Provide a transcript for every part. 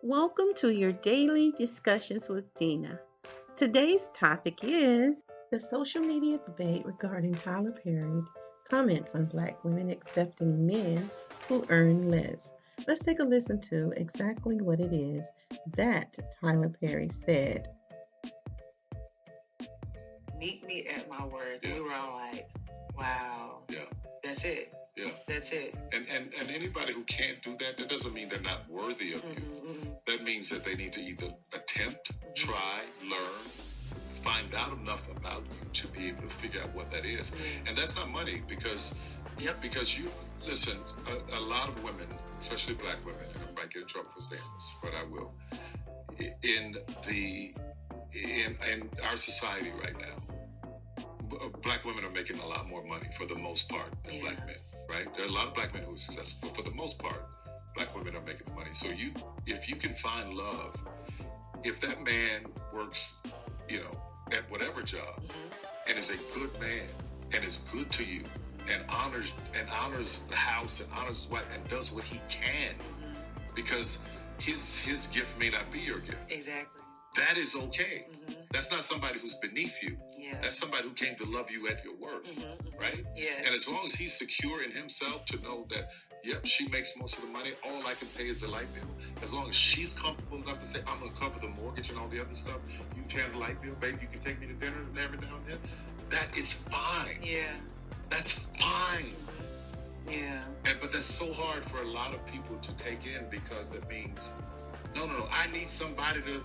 Welcome to your daily discussions with Dena. Today's topic is the social media debate regarding Tyler Perry's comments on Black women accepting men who earn less. Let's take a listen to exactly what it is that Tyler Perry said. Meet me at my worst. Yeah. We were all like, wow. Yeah. That's it. Yeah. That's it. And anybody who can't do that, that doesn't mean they're not worthy of you. That means that they need to either attempt, try, learn, find out enough about you to be able to figure out what that is. Yes. And that's not money because you listen, a lot of women, especially Black women, and I might get in trouble for saying this, but I will. In our society right now, Black women are making a lot more money for the most part than Black men, right? There are a lot of Black men who are successful, but for the most part, Black women are making the money. So if you can find love, if that man works, at whatever job, and is a good man and is good to you and honors the house and honors his wife and does what he can, because his gift may not be your gift. Exactly. That is okay. That's not somebody who's beneath you. Yeah. That's somebody who came to love you at your worth, right? Yes. And as long as he's secure in himself to know that, yep, she makes most of the money, all I can pay is the light bill. As long as she's comfortable enough to say, I'm going to cover the mortgage and all the other stuff, you can the light bill, baby, you can take me to dinner every now and then, that is fine. Yeah. That's fine. Yeah. But that's so hard for a lot of people to take in, because it means, no, I need somebody to...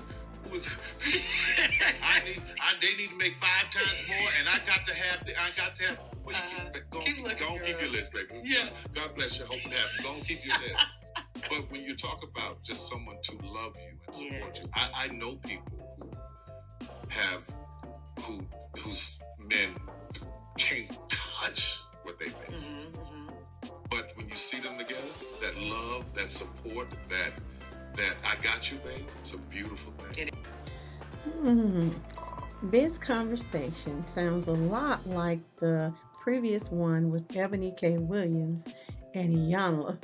They need to make 5 times more, and I got to have. Well, keep your list, baby. Yeah. God bless you. Hope you have. Go and keep your list. But when you talk about just someone to love you and support you, I know people whose men can't touch what they make. But when you see them together, that love, that support, that I got you, babe, it's a beautiful thing. This conversation sounds a lot like the previous one with Ebony K. Williams and Iyanla.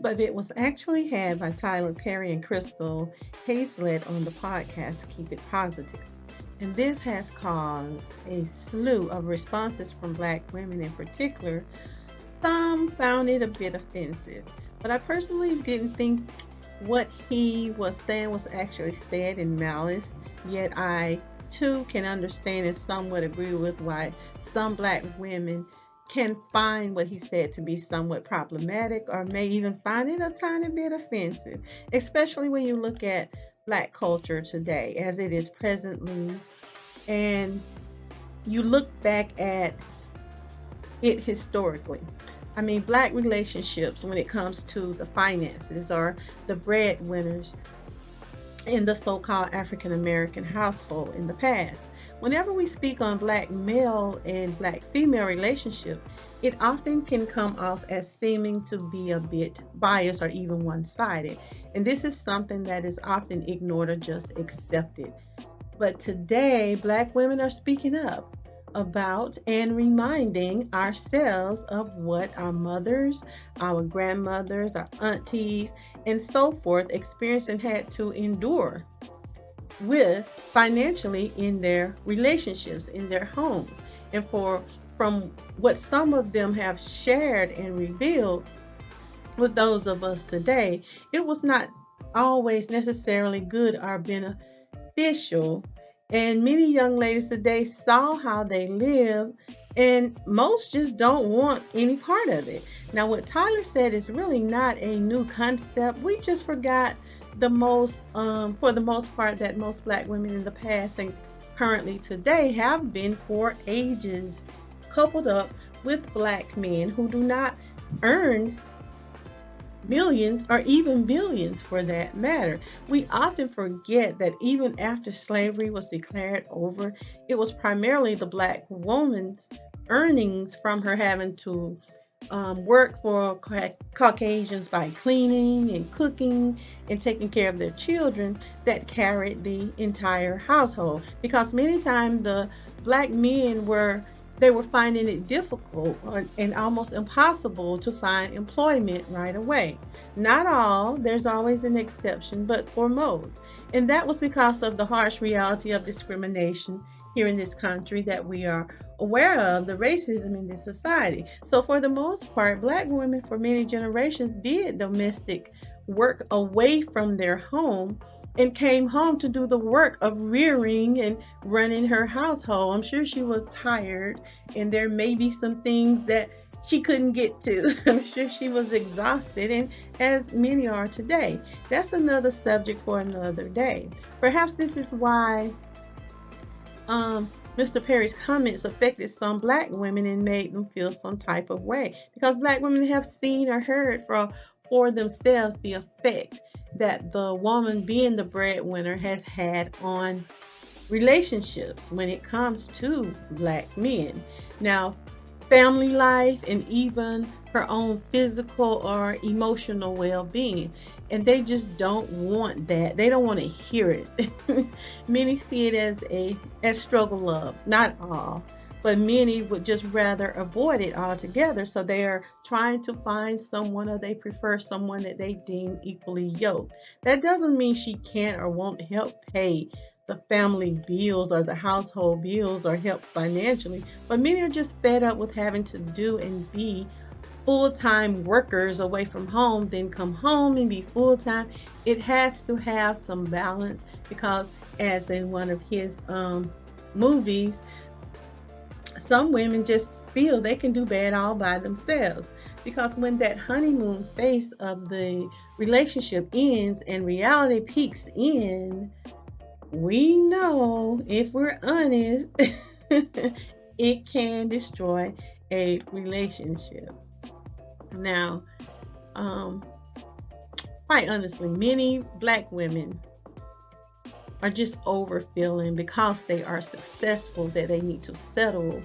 But it was actually had by Tyler Perry and Crystal Hazlett on the podcast Keep It Positive. And this has caused a slew of responses from Black women in particular. Some found it a bit offensive, but I personally didn't think what he was saying was actually said in malice, yet I too can understand and somewhat agree with why some Black women can find what he said to be somewhat problematic, or may even find it a tiny bit offensive, especially when you look at Black culture today as it is presently, and you look back at it historically. I mean, Black relationships, when it comes to the finances or the breadwinners in the so-called African American household in the past. Whenever we speak on Black male and Black female relationship, it often can come off as seeming to be a bit biased or even one-sided. And this is something that is often ignored or just accepted. But today, Black women are speaking up about and reminding ourselves of what our mothers, our grandmothers, our aunties, and so forth experienced and had to endure with financially in their relationships, in their homes. And from what some of them have shared and revealed with those of us today, it was not always necessarily good or beneficial. And many young ladies today saw how they live, and most just don't want any part of it. Now, what Tyler said is really not a new concept. We just forgot for the most part, that most Black women in the past and currently today have been for ages coupled up with Black men who do not earn millions or even billions for that matter. We often forget that even after slavery was declared over, it was primarily the Black woman's earnings from her having to work for Caucasians by cleaning and cooking and taking care of their children that carried the entire household. Because many times the Black men were they were finding it difficult and almost impossible to find employment right away. Not all, there's always an exception, but for most. And that was because of the harsh reality of discrimination here in this country that we are aware of, the racism in this society. So, for the most part, Black women for many generations did domestic work away from their home and came home to do the work of rearing and running her household. I'm sure she was tired, and there may be some things that she couldn't get to. I'm sure she was exhausted, and as many are today. That's another subject for another day. Perhaps this is why Mr. Perry's comments affected some Black women and made them feel some type of way, because Black women have seen or heard for themselves the effect that the woman being the breadwinner has had on relationships when it comes to Black men. Now, family life, and even her own physical or emotional well-being. And they just don't want that. They don't want to hear it. Many see it as struggle love. Not all, but many would just rather avoid it altogether. So they are trying to find someone, or they prefer someone that they deem equally yoked. That doesn't mean she can't or won't help pay the family bills or the household bills or help financially, but many are just fed up with having to do and be full-time workers away from home, then come home and be full-time. It has to have some balance, because as in one of his movies, some women just feel they can do bad all by themselves, because when that honeymoon phase of the relationship ends and reality peeks in, we know, if we're honest, it can destroy a relationship. Now, quite honestly, many Black women are just over feeling because they are successful that they need to settle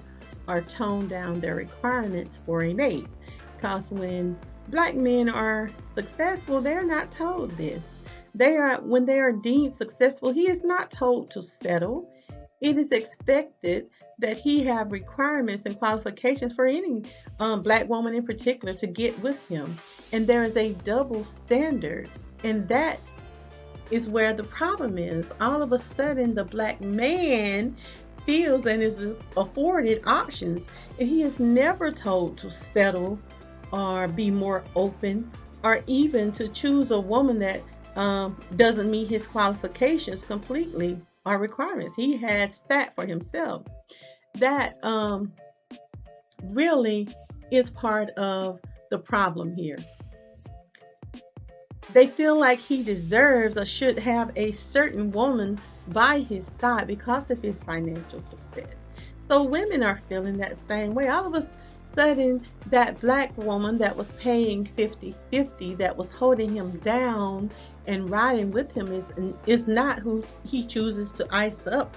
or tone down their requirements for a mate. Because when Black men are successful, they're not told this. When they are deemed successful, he is not told to settle. It is expected that he have requirements and qualifications for any Black woman in particular to get with him. And there is a double standard. And that is where the problem is. All of a sudden, the Black man feels and is afforded options. And he is never told to settle or be more open, or even to choose a woman that doesn't meet his qualifications completely or requirements. He has sat for himself. That really is part of the problem here. They feel like he deserves or should have a certain woman by his side because of his financial success. So women are feeling that same way. All of a sudden, that Black woman that was paying 50-50, that was holding him down and riding with him, is not who he chooses to ice up.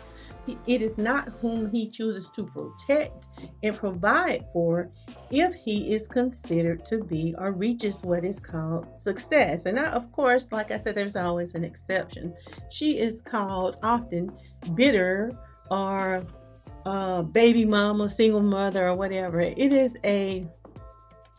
It is not whom he chooses to protect and provide for if he is considered to be or reaches what is called success. And now, of course, like I said, there's always an exception. She is called often bitter or baby mama, single mother, or whatever. It is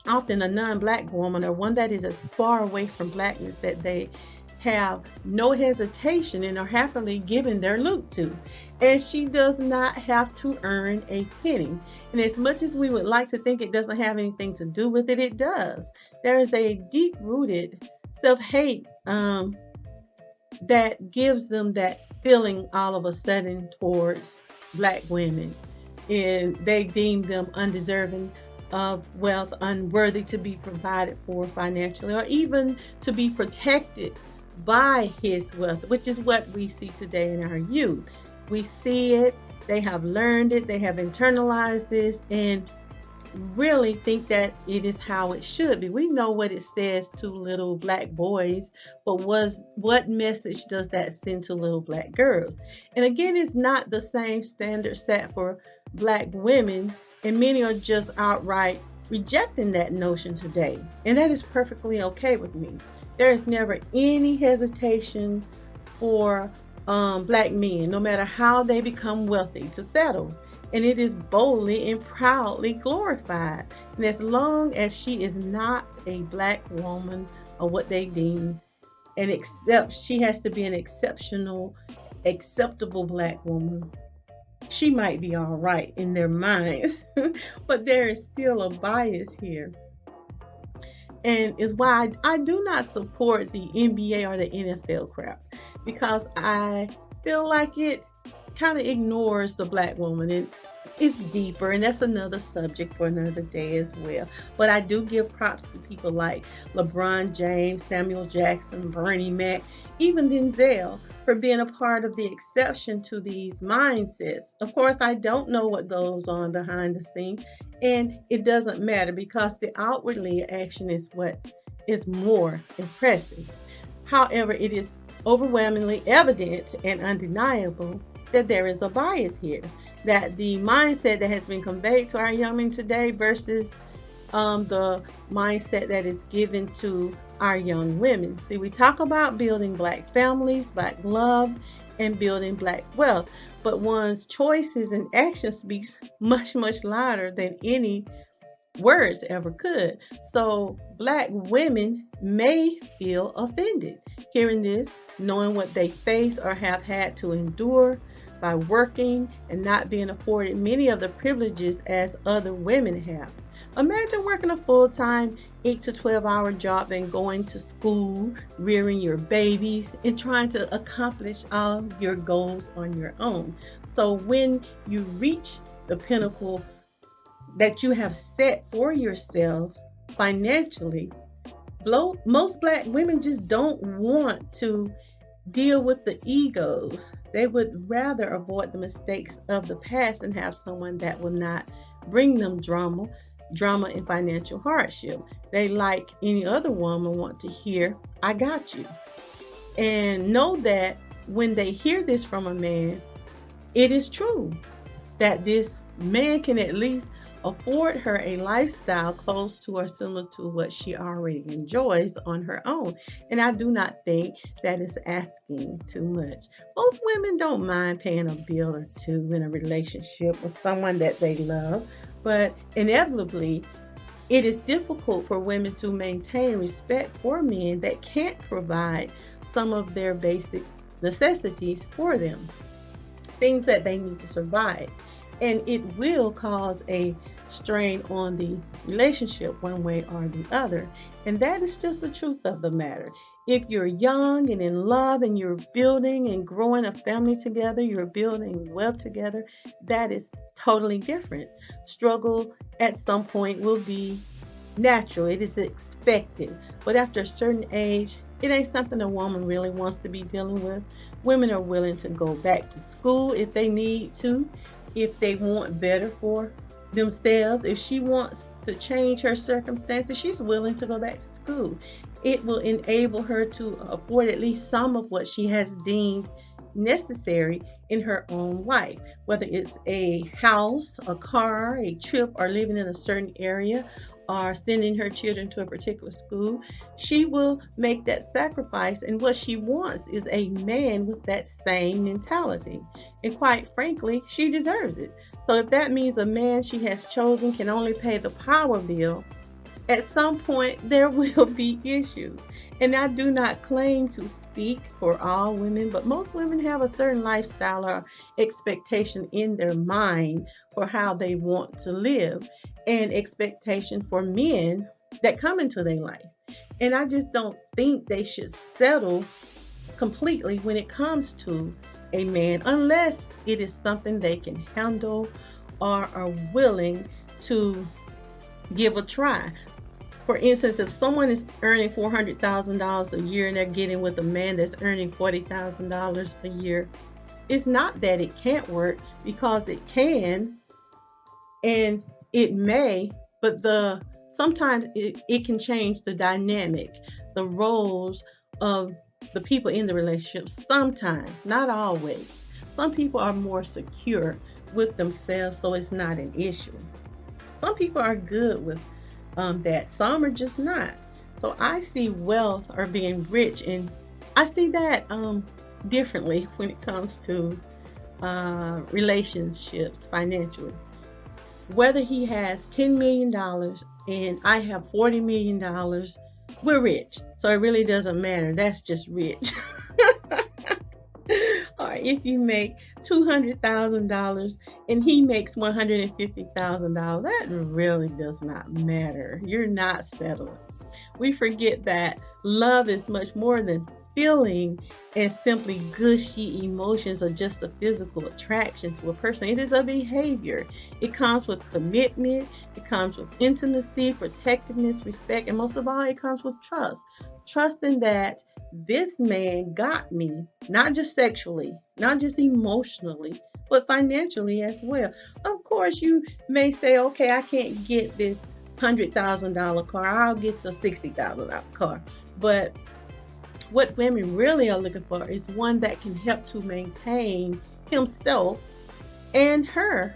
often a non-Black woman, or one that is as far away from Blackness that they have no hesitation and are happily giving their loot to. And she does not have to earn a penny. And as much as we would like to think it doesn't have anything to do with it, it does. There is a deep-rooted self-hate that gives them that feeling all of a sudden towards Black women. And they deem them undeserving of wealth, unworthy to be provided for financially, or even to be protected by his wealth, which is what we see today in our youth. We see it, they have learned it, they have internalized this, and really think that it is how it should be. We know what it says to little Black boys, but what message does that send to little Black girls? And again, it's not the same standard set for Black women, and many are just outright rejecting that notion today. And that is perfectly okay with me. There is never any hesitation for Black men, no matter how they become wealthy, to settle. and it is boldly and proudly glorified. And as long as she is not a black woman or what they deem she has to be an acceptable black woman. She might be all right in their minds, but there is still a bias here, and is why I do not support the NBA or the NFL crap, because I feel like it kind of ignores the black woman, and it's deeper, and that's another subject for another day as well. But I do give props to people like LeBron James, Samuel Jackson, Bernie Mac, even Denzel, for being a part of the exception to these mindsets. Of course, I don't know what goes on behind the scene, and it doesn't matter because the outwardly action is what is more impressive. However, it is overwhelmingly evident and undeniable that there is a bias here, that the mindset that has been conveyed to our young men today versus the mindset that is given to our young women. See, we talk about building black families, black love, and building black wealth, but one's choices and actions speaks much, much louder than any words ever could. So black women may feel offended hearing this, knowing what they face or have had to endure by working and not being afforded many of the privileges as other women have. Imagine working a full-time 8 to 12-hour job and going to school, rearing your babies, and trying to accomplish all of your goals on your own. So when you reach the pinnacle that you have set for yourselves financially, most black women just don't want to deal with the egos. They would rather avoid the mistakes of the past and have someone that will not bring them drama and financial hardship. They, like any other woman, want to hear, I got you. And know that when they hear this from a man, it is true that this man can at least afford her a lifestyle close to or similar to what she already enjoys on her own. And I do not think that is asking too much. Most women don't mind paying a bill or two in a relationship with someone that they love, but inevitably, it is difficult for women to maintain respect for men that can't provide some of their basic necessities for them, things that they need to survive. And it will cause a strain on the relationship one way or the other. And that is just the truth of the matter. If you're young and in love and you're building and growing a family together, you're building wealth together, that is totally different. Struggle at some point will be natural. It is expected. But after a certain age, it ain't something a woman really wants to be dealing with. Women are willing to go back to school if they need to, if they want better for themselves. If she wants to change her circumstances, she's willing to go back to school. It will enable her to afford at least some of what she has deemed necessary in her own life, whether it's a house, a car, a trip, or living in a certain area, or sending her children to a particular school. She will make that sacrifice, and what she wants is a man with that same mentality. And quite frankly, she deserves it. So if that means a man she has chosen can only pay the power bill, at some point there will be issues. And I do not claim to speak for all women, but most women have a certain lifestyle or expectation in their mind for how they want to live, and expectation for men that come into their life. And I just don't think they should settle completely when it comes to a man unless it is something they can handle or are willing to give a try. For instance, if someone is earning $400,000 a year and they're getting with a man that's earning $40,000 a year, it's not that it can't work, because it can and it may, but sometimes it can change the dynamic, the roles of the people in the relationship. Sometimes, not always. Some people are more secure with themselves, so it's not an issue. Some people are good with that. Some are just not. So I see wealth or being rich, and I see that differently when it comes to relationships financially. Whether he has $10 million and I have $40 million, we're rich. So it really doesn't matter. That's just rich. Or if you make $200,000 and he makes $150,000, that really does not matter. You're not settling. We forget that love is much more than feeling and simply gushy emotions or just a physical attraction to a person. It is a behavior. It comes with commitment, it comes with intimacy, protectiveness, respect, and most of all, it comes with trust. Trusting that this man got me, not just sexually, not just emotionally, but financially as well. Of course, you may say, okay, I can't get this $100,000 car, I'll get the $60,000 car. But what women really are looking for is one that can help to maintain himself and her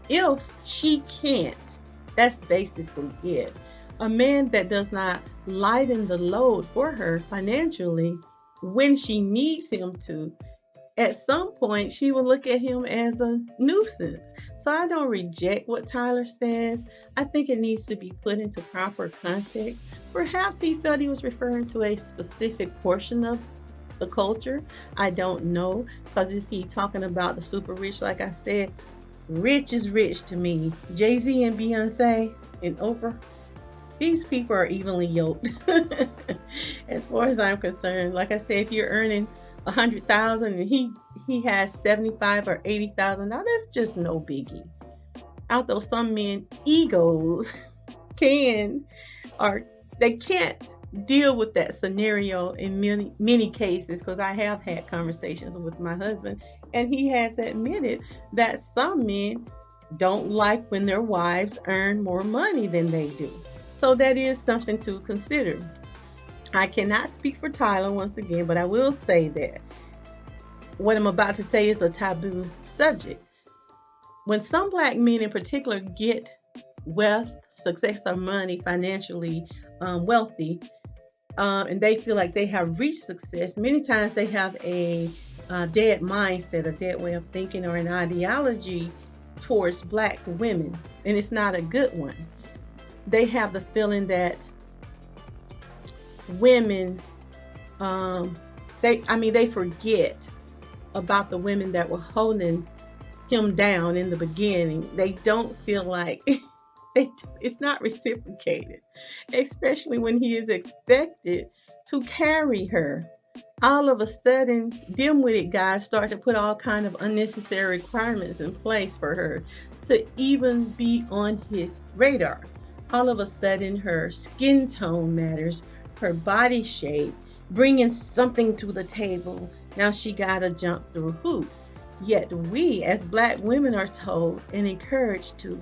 if she can't. That's basically it. A man that does not lighten the load for her financially when she needs him to, at some point she will look at him as a nuisance. So I don't reject what Tyler says. I think it needs to be put into proper context. Perhaps he felt he was referring to a specific portion of the culture. I don't know, because if he talking about the super rich, like I said, rich is rich to me. Jay-Z and Beyonce and Oprah, these people are evenly yoked. As far as I'm concerned, like I said, if you're earning 100,000 and he has 75 or 80,000, now that's just no biggie. Although some men egos can, or they can't deal with that scenario in many cases, because I have had conversations with my husband and he has admitted that some men don't like when their wives earn more money than they do. So that is something to consider. I cannot speak for Tyler once again, but I will say that what I'm about to say is a taboo subject. When some black men in particular get wealth, success, or money, financially wealthy, and they feel like they have reached success, many times they have a dead mindset, a dead way of thinking, or an ideology towards black women, and it's not a good one. They have the feeling that women, they forget about the women that were holding him down in the beginning. They don't feel like it's not reciprocated, especially when he is expected to carry her. All of a sudden, dim-witted guys start to put all kind of unnecessary requirements in place for her to even be on his radar. All of a sudden, her skin tone matters, her body shape, bringing something to the table. Now she gotta jump through hoops. Yet we, as black women, are told and encouraged to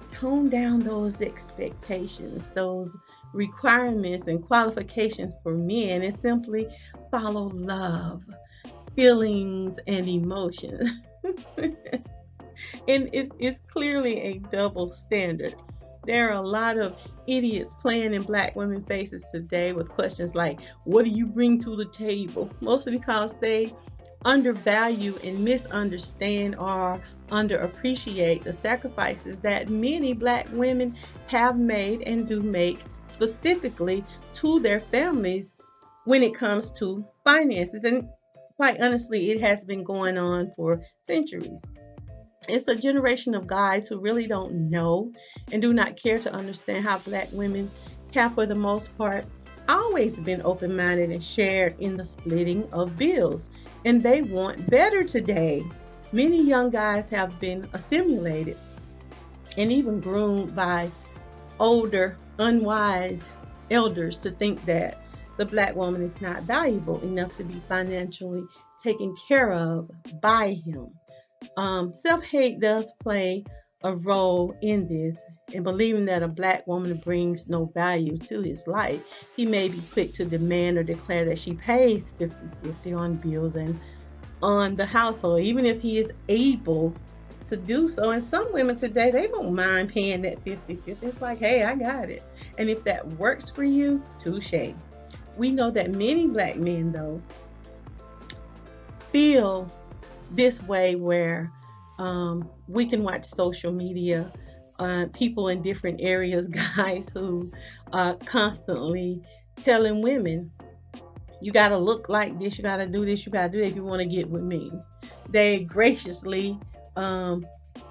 tone down those expectations, those requirements and qualifications for men, and simply follow love, feelings, and emotions. And it's clearly a double standard. There are a lot of idiots playing in black women's faces today with questions like, what do you bring to the table? Mostly because they undervalue and misunderstand or underappreciate the sacrifices that many black women have made and do make specifically to their families when it comes to finances. And quite honestly, it has been going on for centuries. It's a generation of guys who really don't know and do not care to understand how black women have, for the most part, always been open-minded and shared in the splitting of bills. And they want better today. Many young guys have been assimilated and even groomed by older, unwise elders to think that the black woman is not valuable enough to be financially taken care of by him. Self-hate does play a role in this, and believing that a black woman brings no value to his life. He may be quick to demand or declare that she pays 50-50 on bills and on the household, even if he is able to do so. And some women today, they don't mind paying that 50-50. It's like, hey, I got it. And if that works for you, touche. We know that many black men, though, feel this way where we can watch social media, people in different areas, guys who constantly telling women, you got to look like this, you got to do this, you got to do that if you want to get with me. They graciously, um,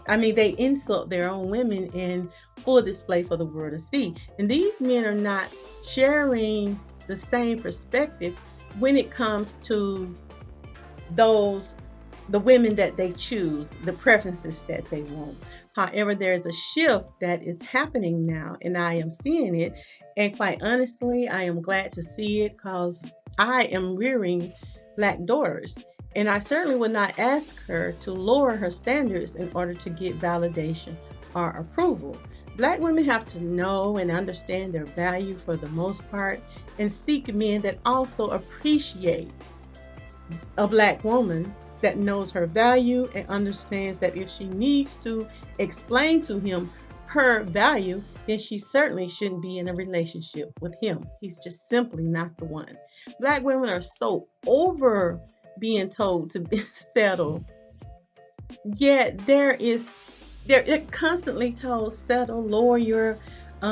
they insult their own women in full display for the world to see. And these men are not sharing the same perspective when it comes to those the women that they choose, the preferences that they want. However, there's a shift that is happening now, and I am seeing it. And quite honestly, I am glad to see it because I am rearing black daughters. And I certainly would not ask her to lower her standards in order to get validation or approval. Black women have to know and understand their value for the most part and seek men that also appreciate a black woman that knows her value and understands that if she needs to explain to him her value, then she certainly shouldn't be in a relationship with him. He's just simply not the one. Black women are so over being told to settle, yet they're constantly told settle, lower your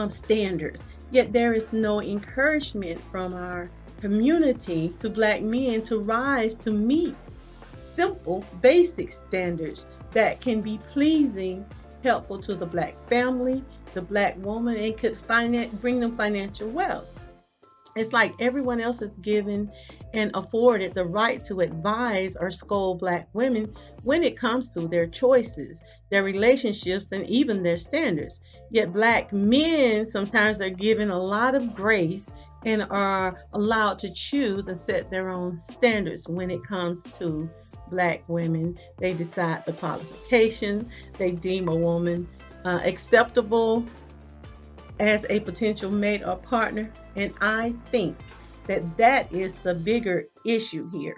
standards. Yet there is no encouragement from our community to black men to rise to meet simple, basic standards that can be pleasing, helpful to the black family, the black woman, and could bring them financial wealth. It's like everyone else is given and afforded the right to advise or scold black women when it comes to their choices, their relationships, and even their standards. Yet black men sometimes are given a lot of grace and are allowed to choose and set their own standards when it comes to black women. They decide the qualification, they deem a woman acceptable as a potential mate or partner. And I think that that is the bigger issue here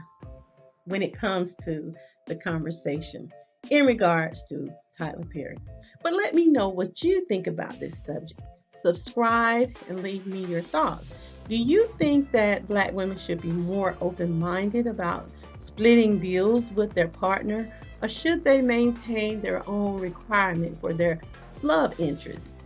when it comes to the conversation in regards to Tyler Perry. But let me know what you think about this subject. Subscribe and leave me your thoughts. Do you think that black women should be more open minded about splitting bills with their partner, or should they maintain their own requirement for their love interests?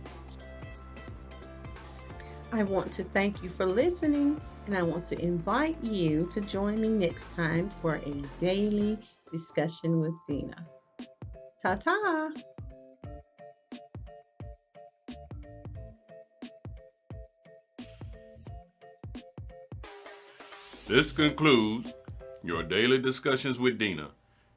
I want to thank you for listening, and I want to invite you to join me next time for a daily discussion with Dena. Ta ta! This concludes your daily discussions with Dena.